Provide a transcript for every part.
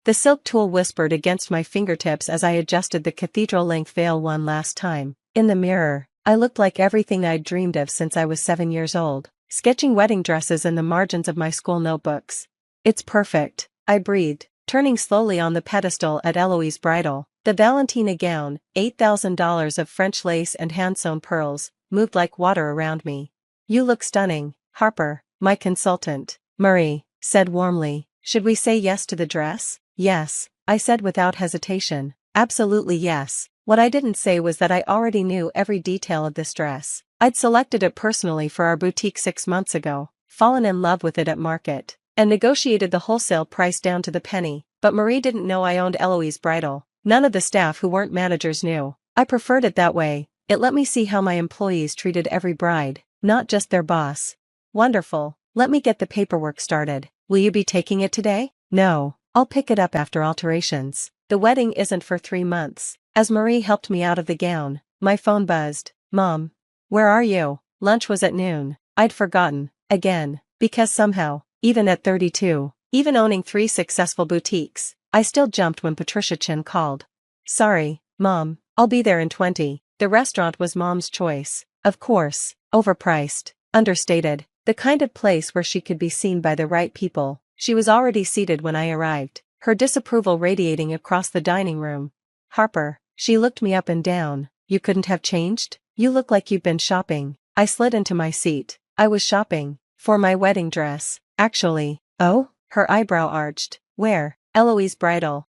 The silk tulle whispered against my fingertips as I adjusted the cathedral-length veil one last time. In the mirror, I looked like everything I'd dreamed of since I was 7 years old, sketching wedding dresses in the margins of my school notebooks. It's perfect, I breathed, turning slowly on the pedestal at Eloise' bridal. The Valentina gown, $8,000 of French lace and hand-sewn pearls, moved like water around me. You look stunning, Harper, my consultant, Marie, said warmly. Should we say yes to the dress? Yes, I said without hesitation. Absolutely yes. What I didn't say was that I already knew every detail of this dress. I'd selected it personally for our boutique 6 months ago, fallen in love with it at market, and negotiated the wholesale price down to the penny. But Marie didn't know I owned Eloise Bridal. None of the staff who weren't managers knew. I preferred it that way. It let me see how my employees treated every bride, not just their boss. Wonderful. Let me get the paperwork started. Will you be taking it today? No, I'll pick it up after alterations. The wedding isn't for 3 months. As Marie helped me out of the gown, my phone buzzed. Mom. Where are you? Lunch was at noon. I'd forgotten, again, because somehow, even at 32, even owning 3 successful boutiques, I still jumped when Patricia Chin called. Sorry, Mom, I'll be there in 20. The restaurant was Mom's choice, of course, overpriced, understated, the kind of place where she could be seen by the right people. She was already seated when I arrived, her disapproval radiating across the dining room. Harper, she looked me up and down. You couldn't have changed? You look like you've been shopping. I slid into my seat. I was shopping for my wedding dress, actually. Oh? Her eyebrow arched. Where? Eloise Bridal.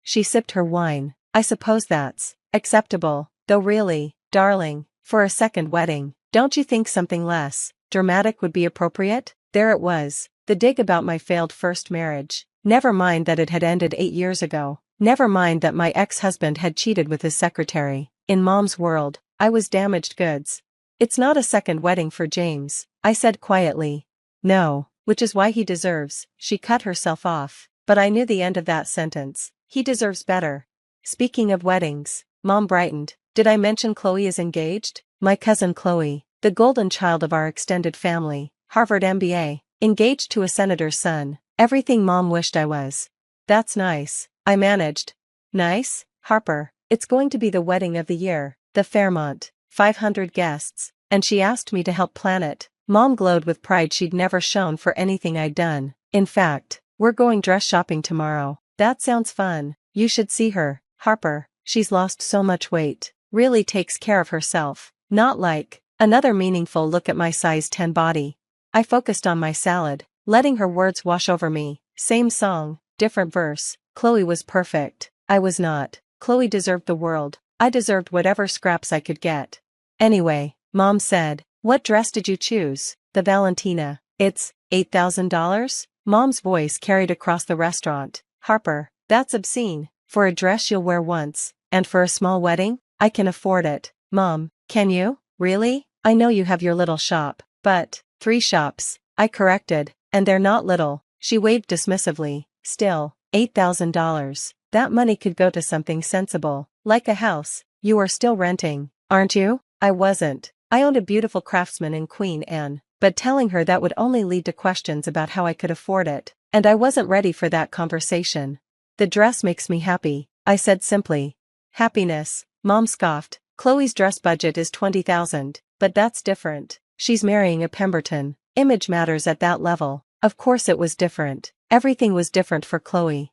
She sipped her wine. I suppose that's acceptable, though really, darling, for a second wedding, don't you think something less dramatic would be appropriate? There it was, the dig about my failed first marriage. Never mind that it had ended 8 years ago. Never mind that my ex-husband had cheated with his secretary. In Mom's world, I was damaged goods. It's not a second wedding for James, I said quietly. No, which is why he deserves. She cut herself off. But I knew the end of that sentence. He deserves better. Speaking of weddings, Mom brightened. Did I mention Chloe is engaged? My cousin Chloe, the golden child of our extended family, Harvard MBA, engaged to a senator's son, everything Mom wished I was. That's nice, I managed. Nice, Harper, it's going to be the wedding of the year, the Fairmont, 500 guests, and she asked me to help plan it. Mom glowed with pride she'd never shown for anything I'd done. In fact, we're going dress shopping tomorrow. That sounds fun. You should see her, Harper. She's lost so much weight. Really takes care of herself. Not like. Another meaningful look at my size 10 body. I focused on my salad, letting her words wash over me. Same song, different verse. Chloe was perfect. I was not. Chloe deserved the world. I deserved whatever scraps I could get. Anyway, Mom said, what dress did you choose? The Valentina. It's $8,000? Mom's voice carried across the restaurant. Harper, that's obscene. For a dress you'll wear once, and for a small wedding, I can afford it. Mom, can you? Really? I know you have your little shop, but 3 shops, I corrected, and they're not little. She waved dismissively. Still, $8,000. That money could go to something sensible, like a house. You are still renting, aren't you? I wasn't. I owned a beautiful Craftsman in Queen Anne, but telling her that would only lead to questions about how I could afford it, and I wasn't ready for that conversation. The dress makes me happy, I said simply. Happiness, Mom scoffed. Chloe's dress budget is $20,000, but that's different. She's marrying a Pemberton. Image matters at that level. Of course it was different. Everything was different for Chloe.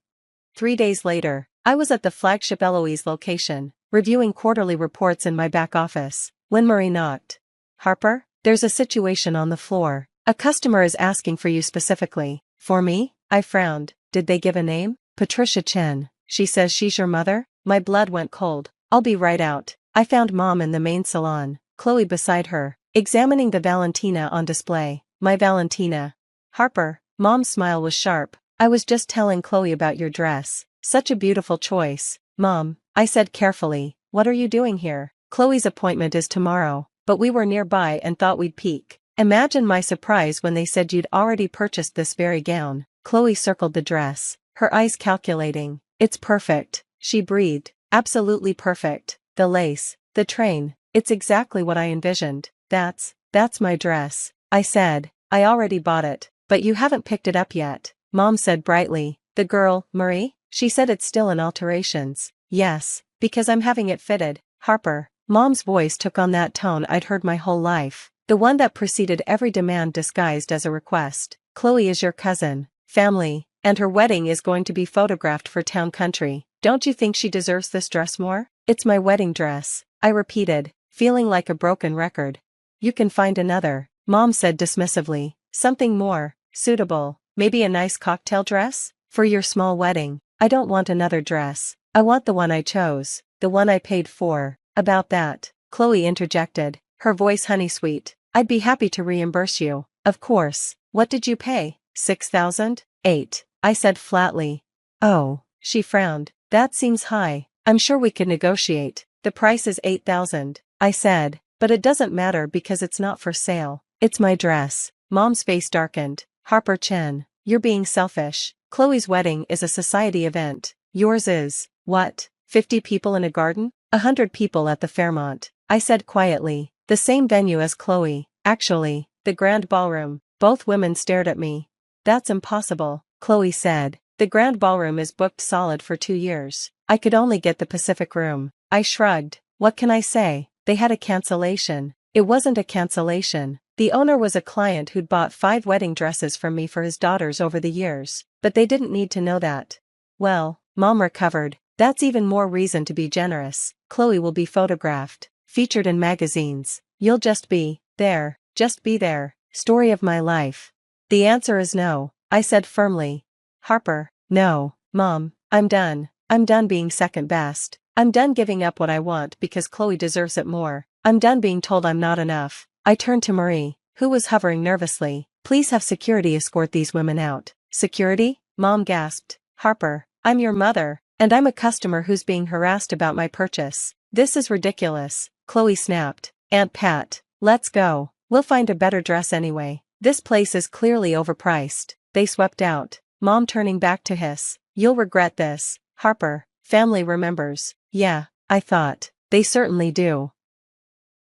3 days later, I was at the flagship Eloise location, reviewing quarterly reports in my back office, when Marie knocked. Harper, there's a situation on the floor. A customer is asking for you specifically. For me? I frowned. Did they give a name? Patricia Chen. She says she's your mother? My blood went cold. I'll be right out. I found Mom in the main salon, Chloe beside her, examining the Valentina on display. My Valentina. Harper, Mom's smile was sharp. I was just telling Chloe about your dress. Such a beautiful choice. Mom, I said carefully, what are you doing here? Chloe's appointment is tomorrow, but we were nearby and thought we'd peek. Imagine my surprise when they said you'd already purchased this very gown. Chloe circled the dress, her eyes calculating. It's perfect, she breathed. Absolutely perfect. The lace, the train, it's exactly what I envisioned. That's my dress, I said. I already bought it, but you haven't picked it up yet, Mom said brightly. The girl, Marie? She said it's still in alterations. Yes, because I'm having it fitted, Harper. Mom's voice took on that tone I'd heard my whole life. The one that preceded every demand disguised as a request. Chloe is your cousin, family, and her wedding is going to be photographed for Town Country. Don't you think she deserves this dress more? It's my wedding dress, I repeated, feeling like a broken record. You can find another, Mom said dismissively. Something more suitable, maybe a nice cocktail dress? For your small wedding. I don't want another dress. I want the one I chose, the one I paid for. About that, Chloe interjected, her voice honey-sweet. I'd be happy to reimburse you, of course. What did you pay? 6,000? 8, I said flatly. Oh, she frowned. That seems high. I'm sure we could negotiate. The price is 8,000, I said, but it doesn't matter because it's not for sale. It's my dress. Mom's face darkened. Harper Chen, you're being selfish. Chloe's wedding is a society event. Yours is, what, 50 people in a garden? 100 people at the Fairmont, I said quietly. The same venue as Chloe, actually, the Grand Ballroom. Both women stared at me. That's impossible, Chloe said. The Grand Ballroom is booked solid for 2 years. I could only get the Pacific room. I shrugged. What can I say? They had a cancellation. It wasn't a cancellation. The owner was a client who'd bought 5 wedding dresses from me for his daughters over the years, but they didn't need to know that. Well, Mom recovered. That's even more reason to be generous. Chloe will be photographed, featured in magazines. You'll just be there. Just be there. Story of my life. The answer is no, I said firmly. Harper, no, Mom, I'm done. I'm done being second best. I'm done giving up what I want because Chloe deserves it more. I'm done being told I'm not enough. I turned to Marie, who was hovering nervously. Please have security escort these women out. Security? Mom gasped. Harper, I'm your mother, and I'm a customer who's being harassed about my purchase. This is ridiculous, Chloe snapped. Aunt Pat, let's go. We'll find a better dress anyway. This place is clearly overpriced. They swept out. Mom turning back to hiss. You'll regret this, Harper. Family remembers. Yeah, I thought. They certainly do.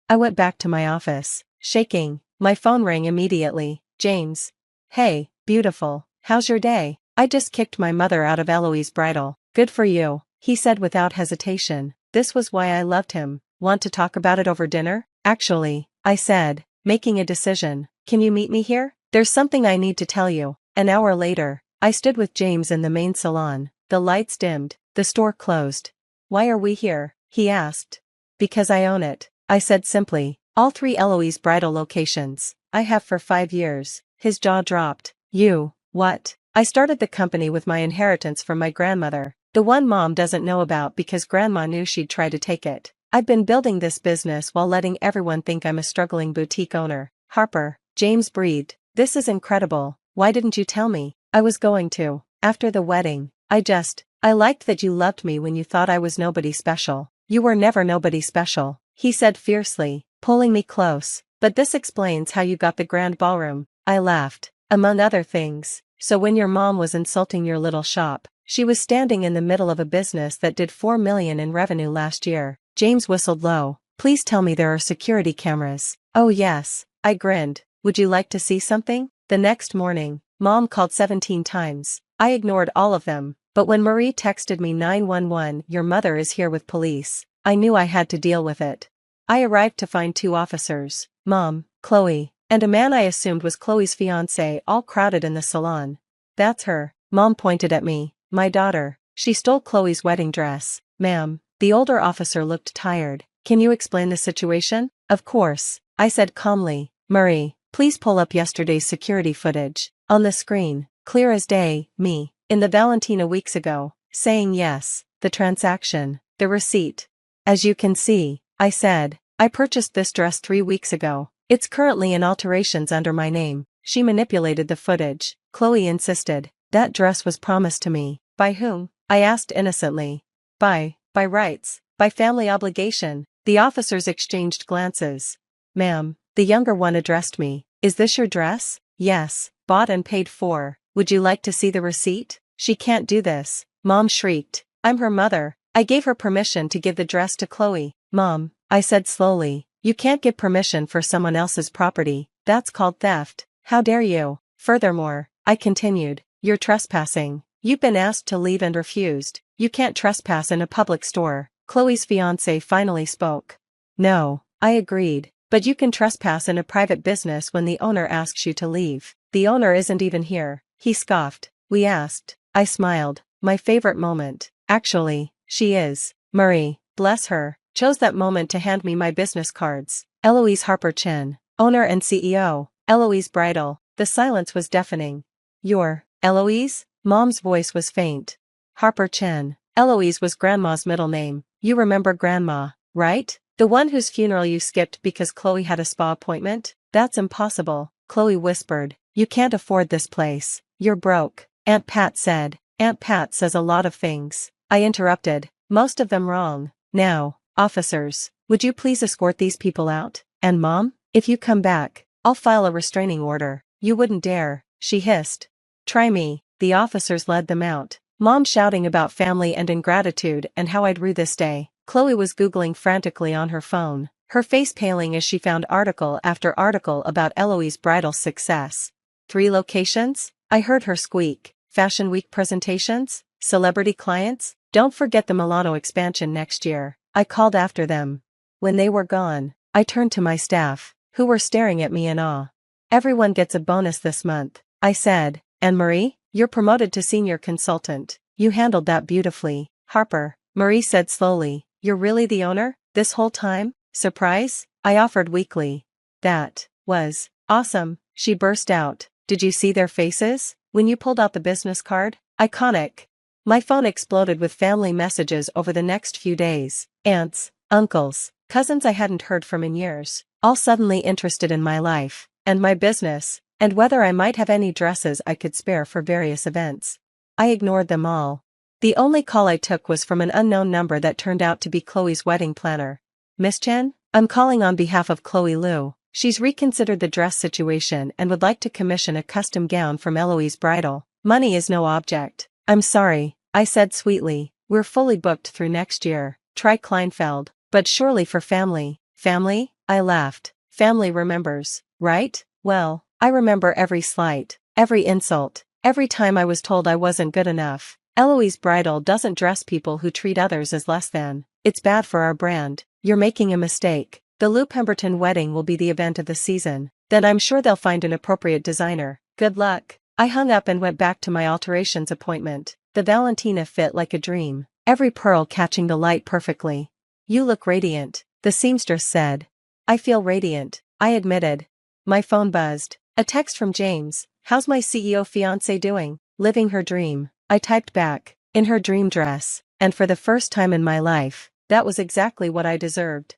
I went back to my office, shaking. My phone rang immediately. James. Hey, beautiful. How's your day? I just kicked my mother out of Eloise Bridal. Good for you, he said without hesitation. This was why I loved him. Want to talk about it over dinner? Actually, I said, making a decision. Can you meet me here? There's something I need to tell you. An hour later, I stood with James in the main salon. The lights dimmed, the store closed. Why are we here? He asked. Because I own it, I said simply. All 3 Eloise Bridal locations. I have for 5 years. His jaw dropped. You, what? I started the company with my inheritance from my grandmother. The one Mom doesn't know about because Grandma knew she'd try to take it. I've been building this business while letting everyone think I'm a struggling boutique owner. Harper, James breathed. This is incredible. Why didn't you tell me? I was going to. After the wedding. I liked that you loved me when you thought I was nobody special. You were never nobody special, he said fiercely, pulling me close. But this explains how you got the Grand Ballroom. I laughed. Among other things. So when your mom was insulting your little shop, she was standing in the middle of a business that did $4 million in revenue last year. James whistled low. Please tell me there are security cameras. Oh yes, I grinned. Would you like to see something? The next morning, Mom called 17 times. I ignored all of them, but when Marie texted me 911, your mother is here with police, I knew I had to deal with it. I arrived to find 2 officers, Mom, Chloe, and a man I assumed was Chloe's fiancé, all crowded in the salon. That's her. Mom pointed at me. My daughter. She stole Chloe's wedding dress. Ma'am. The older officer looked tired. Can you explain the situation? Of course, I said calmly. Marie, please pull up yesterday's security footage. On the screen, clear as day, me, in the Valentina weeks ago, saying yes, the transaction, the receipt. As you can see, I said, I purchased this dress 3 weeks ago. It's currently in alterations under my name. She manipulated the footage. Chloe insisted. That dress was promised to me. By whom? I asked innocently. By rights, by family obligation. The officers exchanged glances. Ma'am, the younger one addressed me. Is this your dress? Yes, bought and paid for. Would you like to see the receipt? She can't do this. Mom shrieked. I'm her mother. I gave her permission to give the dress to Chloe. Mom, I said slowly, you can't give permission for someone else's property. That's called theft. How dare you? Furthermore, I continued, you're trespassing. You've been asked to leave and refused. You can't trespass in a public store. Chloe's fiancé finally spoke. No, I agreed. But you can trespass in a private business when the owner asks you to leave. The owner isn't even here, he scoffed. We asked. I smiled. My favorite moment. Actually, she is. Marie, bless her, chose that moment to hand me my business cards. Eloise Harper Chen, owner and CEO. Eloise Bridal. The silence was deafening. You're Eloise? Mom's voice was faint. Harper Chen. Eloise was Grandma's middle name. You remember Grandma, right? The one whose funeral you skipped because Chloe had a spa appointment? That's impossible, Chloe whispered. You can't afford this place. You're broke. Aunt Pat said. Aunt Pat says a lot of things. I interrupted. Most of them wrong. Now, officers, would you please escort these people out? And Mom? If you come back, I'll file a restraining order. You wouldn't dare, she hissed. Try me. The officers led them out. Mom shouting about family and ingratitude and how I'd rue this day. Chloe was Googling frantically on her phone, her face paling as she found article after article about Eloise Bridal's success. 3 locations? I heard her squeak. Fashion Week presentations? Celebrity clients? Don't forget the Milano expansion next year. I called after them. When they were gone, I turned to my staff, who were staring at me in awe. Everyone gets a bonus this month, I said. And Marie, you're promoted to senior consultant. You handled that beautifully, Harper, Marie said slowly. You're really the owner, this whole time? Surprise? I offered weakly. That was awesome, she burst out. Did you see their faces when you pulled out the business card? Iconic. My phone exploded with family messages over the next few days. Aunts, uncles, cousins I hadn't heard from in years, all suddenly interested in my life, and my business, and whether I might have any dresses I could spare for various events. I ignored them all. The only call I took was from an unknown number that turned out to be Chloe's wedding planner. Miss Chen, I'm calling on behalf of Chloe Liu. She's reconsidered the dress situation and would like to commission a custom gown from Eloise Bridal. Money is no object. I'm sorry, I said sweetly. We're fully booked through next year. Try Kleinfeld. But surely for family. Family? I laughed. Family remembers, right? Well, I remember every slight, every insult, every time I was told I wasn't good enough. Eloise Bridal doesn't dress people who treat others as less than. It's bad for our brand. You're making a mistake. The Lou Pemberton wedding will be the event of the season. Then I'm sure they'll find an appropriate designer. Good luck. I hung up and went back to my alterations appointment. The Valentina fit like a dream, every pearl catching the light perfectly. You look radiant, the seamstress said. I feel radiant, I admitted. My phone buzzed. A text from James. How's my CEO fiancé doing? Living her dream. I typed back, in her dream dress, and for the first time in my life, that was exactly what I deserved.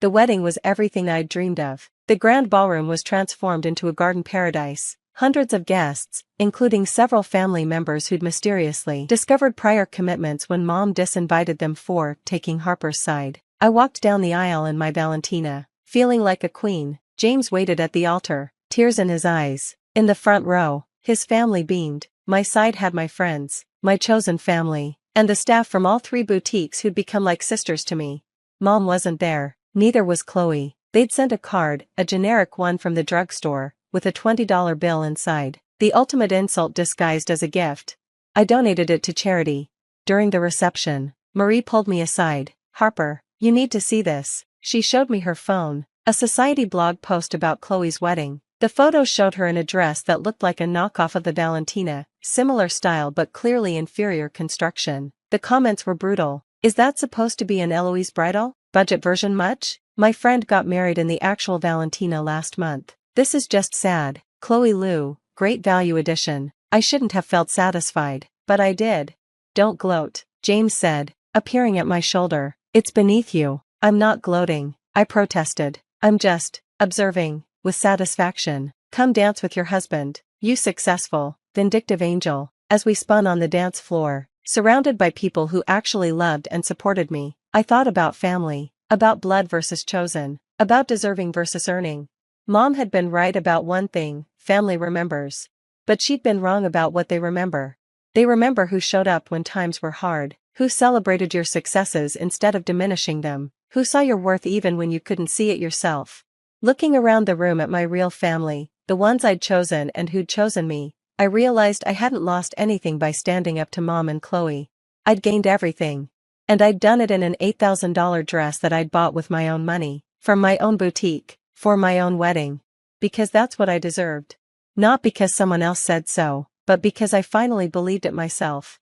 The wedding was everything I'd dreamed of. The grand ballroom was transformed into a garden paradise. Hundreds of guests, including several family members who'd mysteriously discovered prior commitments when Mom disinvited them for taking Harper's side. I walked down the aisle in my Valentina, feeling like a queen. James waited at the altar, tears in his eyes. In the front row, his family beamed. My side had my friends, my chosen family, and the staff from all 3 boutiques who'd become like sisters to me. Mom wasn't there, neither was Chloe. They'd sent a card, a generic one from the drugstore, with a $20 bill inside, the ultimate insult disguised as a gift. I donated it to charity. During the reception, Marie pulled me aside. Harper, you need to see this. She showed me her phone, a society blog post about Chloe's wedding. The photo showed her in a dress that looked like a knockoff of the Valentina, similar style but clearly inferior construction. The comments were brutal. Is that supposed to be an Eloise Bridal? Budget version much? My friend got married in the actual Valentina last month. This is just sad. Chloe Liu, great value addition. I shouldn't have felt satisfied, but I did. Don't gloat, James said, appearing at my shoulder. It's beneath you. I'm not gloating, I protested. I'm just observing. With satisfaction. Come dance with your husband, you successful, vindictive angel. As we spun on the dance floor, surrounded by people who actually loved and supported me, I thought about family, about blood versus chosen, about deserving versus earning. Mom had been right about one thing, family remembers. But she'd been wrong about what they remember. They remember who showed up when times were hard, who celebrated your successes instead of diminishing them, who saw your worth even when you couldn't see it yourself. Looking around the room at my real family, the ones I'd chosen and who'd chosen me, I realized I hadn't lost anything by standing up to Mom and Chloe. I'd gained everything. And I'd done it in an $8,000 dress that I'd bought with my own money, from my own boutique, for my own wedding. Because that's what I deserved. Not because someone else said so, but because I finally believed it myself.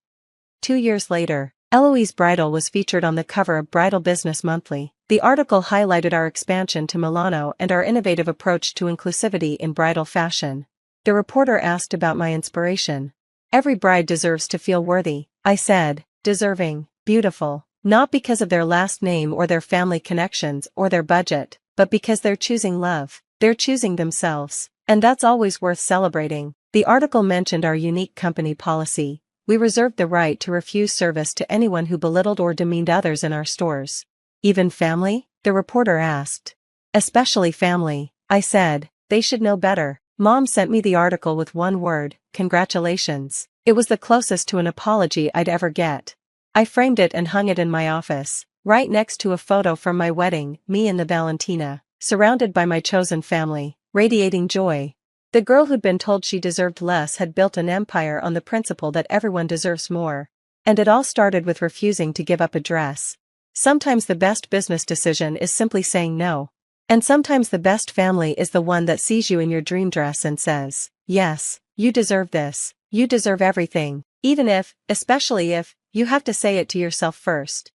2 years later, Eloise Bridal was featured on the cover of Bridal Business Monthly. The article highlighted our expansion to Milano and our innovative approach to inclusivity in bridal fashion. The reporter asked about my inspiration. Every bride deserves to feel worthy, I said, deserving, beautiful, not because of their last name or their family connections or their budget, but because they're choosing love, they're choosing themselves, and that's always worth celebrating. The article mentioned our unique company policy. We reserved the right to refuse service to anyone who belittled or demeaned others in our stores. Even family? The reporter asked. Especially family, I said. They should know better. Mom sent me the article with one word: congratulations. It was the closest to an apology I'd ever get. I framed it and hung it in my office, right next to a photo from my wedding, me and the Valentina, surrounded by my chosen family, radiating joy. The girl who'd been told she deserved less had built an empire on the principle that everyone deserves more. And it all started with refusing to give up a dress. Sometimes the best business decision is simply saying no. And sometimes the best family is the one that sees you in your dream dress and says, yes, you deserve this, you deserve everything, even if, especially if, you have to say it to yourself first.